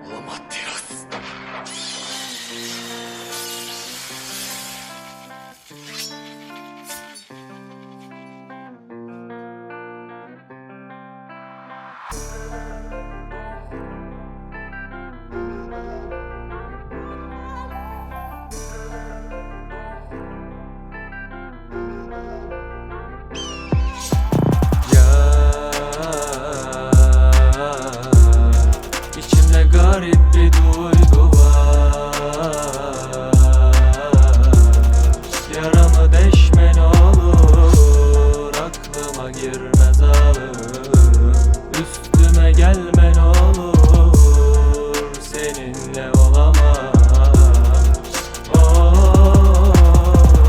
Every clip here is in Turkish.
待っています。İçimde garip bir duygu var. Yaramı deşmen olur, aklıma girmez ağır. Üstüme gelmen olur, seninle olamam.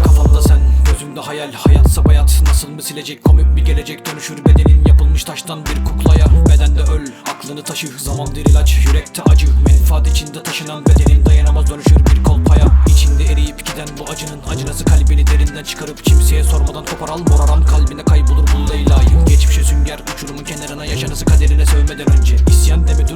Kafamda sen, gözümde hayal, hayatsa bayat. Nasıl mı silecek, komik bir gelecek. Dönüşür bedenin yapılmış taştan bir kuklaya. Bedende öl, aklını taşı, zamandır ilaç. Yürekte acı, menfaat içinde taşınan bedenin dayanamaz, dönüşür bir kolpaya. İçinde eriyip giden bu acının acınası kalbini derinden çıkarıp kimseye sormadan kopar al moraran. Kalbine kaybolur bul Leyla'yı. Geçmişe sünger, uçurumun kenarına yaşanası kaderine sövmeden önce. İsyan deme